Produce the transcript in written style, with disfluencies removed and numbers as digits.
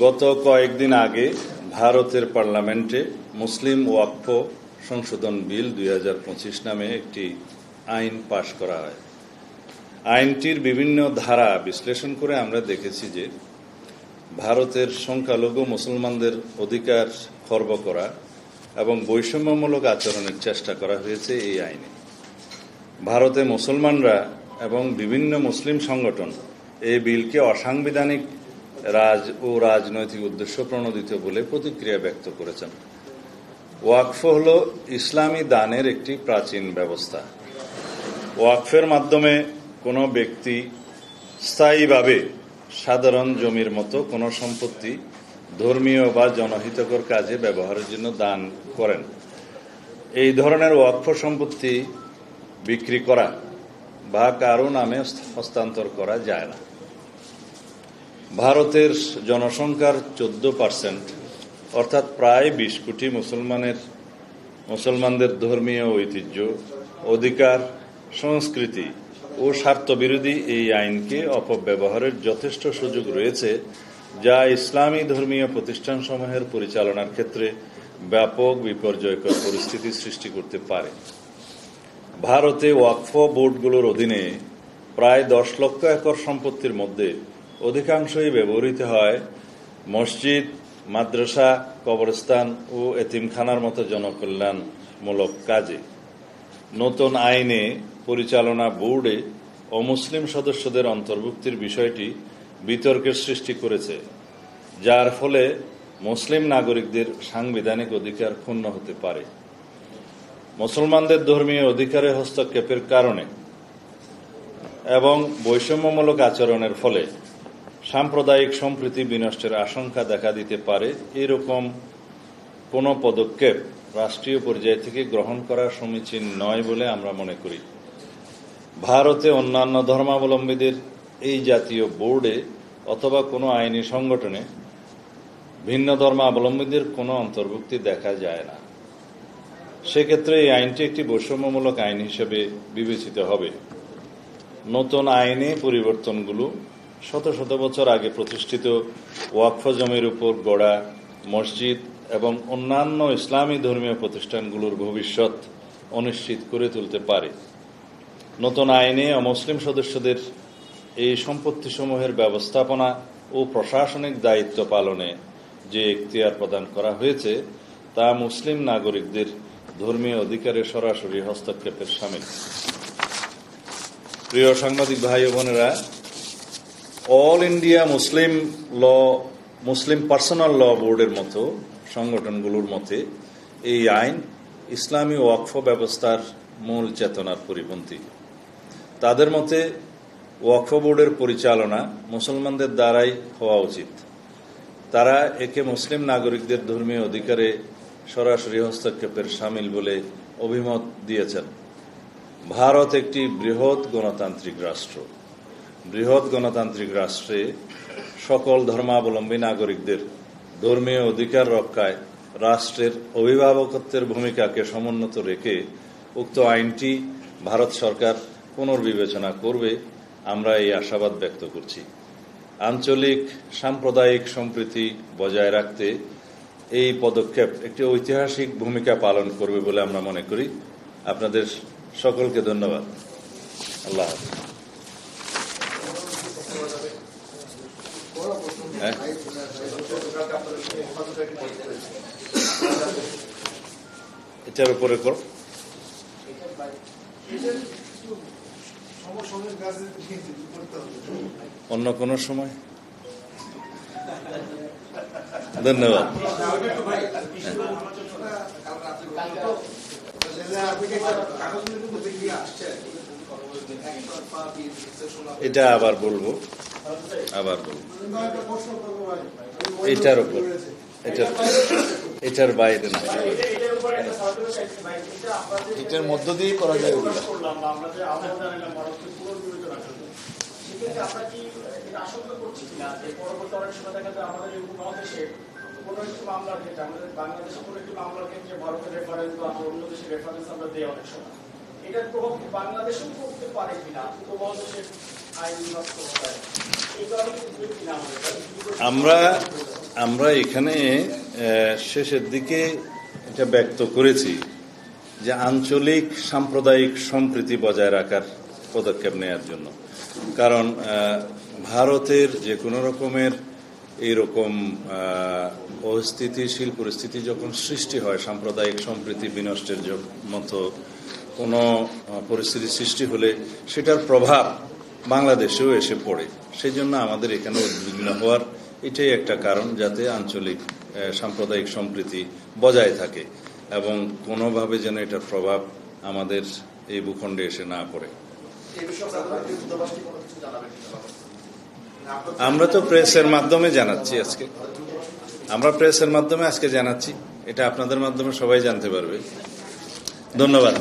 গত কয়েকদিন আগে ভারতের পার্লামেন্টে মুসলিম ওয়াকফ সংশোধন বিল 2025 নামে একটি আইন পাশ করা হয়। আইনটির বিভিন্ন ধারা বিশ্লেষণ করে আমরা দেখেছি যে ভারতের সংখ্যালঘু মুসলমানদের অধিকার খর্ব করা এবং বৈষম্যমূলক আচরণের চেষ্টা করা হয়েছে এই আইনে। ভারতে মুসলমানরা এবং বিভিন্ন মুসলিম সংগঠন এই বিলকে অসাংবিধানিক রাজনৈতিক উদ্দেশ্য প্রণোদিত বলে প্রতিক্রিয়া ব্যক্ত করেছেন। ওয়াকফ হল ইসলামী দানের একটি প্রাচীন ব্যবস্থা। ওয়াকফের মাধ্যমে কোনো ব্যক্তি স্থায়ীভাবে সাধারণ জমির মতো কোনো সম্পত্তি ধর্মীয় বা জনহিতকর কাজে ব্যবহারের জন্য দান করেন। এই ধরনের ওয়াকফ সম্পত্তি বিক্রি করা বা কারো নামে হস্তান্তর করা যায় না। ভারতের জনসংখ্যার 14% অর্থাৎ প্রায় 20 কোটি মুসলমানদের ধর্মীয় ঐতিহ্য, অধিকার, সংস্কৃতি ও স্বার্থবিরোধী এই আইনকে অপব্যবহারের যথেষ্ট সুযোগ রয়েছে, যা ইসলামী ধর্মীয় প্রতিষ্ঠানসমূহের পরিচালনার ক্ষেত্রে ব্যাপক বিপর্যয়কর পরিস্থিতি সৃষ্টি করতে পারে। ভারতে ওয়াকফ বোর্ডগুলোর অধীনে প্রায় 10 লক্ষ একর সম্পত্তির মধ্যে অধিকাংশই ব্যবহৃত হয় মসজিদ, মাদ্রাসা, কবরস্থান ও এতিমখানার মতো জনকল্যাণমূলক কাজে। নতুন আইনে পরিচালনা বোর্ডে অমুসলিম সদস্যদের অন্তর্ভুক্তির বিষয়টি বিতর্কের সৃষ্টি করেছে, যার ফলে মুসলিম নাগরিকদের সাংবিধানিক অধিকার ক্ষুণ্ণ হতে পারে। মুসলমানদের ধর্মীয় অধিকারে হস্তক্ষেপের কারণে এবং বৈষম্যমূলক আচরণের ফলে সাম্প্রদায়িক সম্প্রীতি বিনষ্টের আশঙ্কা দেখা দিতে পারে। এরকম কোনো পদক্ষেপ রাষ্ট্রীয় পর্যায় থেকে গ্রহণ করা সমীচীন নয় বলে আমরা মনে করি। ভারতে অন্যান্য ধর্মাবলম্বীদের এই জাতীয় বোর্ডে অথবা কোনো আইনি সংগঠনে ভিন্ন ধর্মাবলম্বীদের কোনো অন্তর্ভুক্তি দেখা যায় না। সেক্ষেত্রে এই আইনটি একটি বৈষম্যমূলক আইন হিসেবে বিবেচিত হবে। নতুন আইনে পরিবর্তনগুলো শত শত বছর আগে প্রতিষ্ঠিত ওয়াকফ জমির উপর গড়া মসজিদ এবং অন্যান্য ইসলামী ধর্মীয় প্রতিষ্ঠানগুলোর ভবিষ্যৎ অনিশ্চিত করে তুলতে পারে। নতুন আইনে অমুসলিম সদস্যদের এই সম্পত্তিসমূহের ব্যবস্থাপনা ও প্রশাসনিক দায়িত্ব পালনে যে এখতিয়ার প্রদান করা হয়েছে তা মুসলিম নাগরিকদের ধর্মীয় অধিকারে সরাসরি হস্তক্ষেপের শামিল। প্রিয় সাংবাদিক ভাই ও বোনেরা, অল ইন্ডিয়া মুসলিম পার্সোনাল ল বোর্ডের মতো সংগঠনগুলোর মতে এই আইন ইসলামী ওয়াকফ ব্যবস্থার মূল চেতনার পরিপন্থী। তাদের মতে ওয়াকফ বোর্ডের পরিচালনা মুসলমানদের দ্বারাই হওয়া উচিত। তারা একে মুসলিম নাগরিকদের ধর্মীয় অধিকারে সরাসরি হস্তক্ষেপের শামিল বলে অভিমত দিয়েছেন। ভারত একটি বৃহৎ গণতান্ত্রিক রাষ্ট্র। বৃহৎ গণতান্ত্রিক রাষ্ট্রে সকল ধর্মাবলম্বী নাগরিকদের ধর্মীয় অধিকার রক্ষায় রাষ্ট্রের অভিভাবকত্বের ভূমিকাকে সমুন্নত রেখে উক্ত আইনটি ভারত সরকার পুনর্বিবেচনা করবে, আমরা এই আশাবাদ ব্যক্ত করছি। আঞ্চলিক সাম্প্রদায়িক সম্প্রীতি বজায় রাখতে এই পদক্ষেপ একটি ঐতিহাসিক ভূমিকা পালন করবে বলে আমরা মনে করি। আপনাদের সকলকে ধন্যবাদ। আল্লাহ হাফেজ। এটার উপরে অন্য কোন সময় ধন্যবাদ। এটা আবার বলবো এটার উপর, এটার বাইরে না, এটার মধ্য দিয়ে করা যায়। কোনো একটি মামলার ক্ষেত্রে আমাদের বাংলাদেশে কোনো একটি মামলার ক্ষেত্রে ভারতের রেফারেন্স বা অন্য দেশের রেফারেন্স আমরা দিই অনেক সময়, এটার প্রভাব বাংলাদেশেও পড়তে পারে কিনা উপমহাদেশের আইন বাস্তবতায়, এই কারণে কিনা আমরা এখানে শেষের দিকে এটা ব্যক্ত করেছি যে আঞ্চলিক সাম্প্রদায়িক সম্প্রীতি বজায় রাখার পদক্ষেপ নেওয়ার জন্য। কারণ ভারতের যে কোনো রকমের এইরকম অস্থিতিশীল পরিস্থিতি যখন সৃষ্টি হয়, সাম্প্রদায়িক সম্প্রীতি বিনষ্টের মতো কোনো পরিস্থিতি সৃষ্টি হলে সেটার প্রভাব বাংলাদেশেও এসে পড়ে। সেই জন্য আমাদের এখানে উদ্বিগ্ন হওয়ার এটাই একটা কারণ, যাতে আঞ্চলিক সাম্প্রদায়িক সম্প্রীতি বজায় থাকে এবং কোনোভাবে যেন এটার প্রভাব আমাদের এই ভূখণ্ডে এসে না পড়ে। আমরা তো প্রেসের মাধ্যমে জানাচ্ছি আজকে, আজকে জানাচ্ছি, এটা আপনাদের মাধ্যমে সবাই জানতে পারবে। ধন্যবাদ।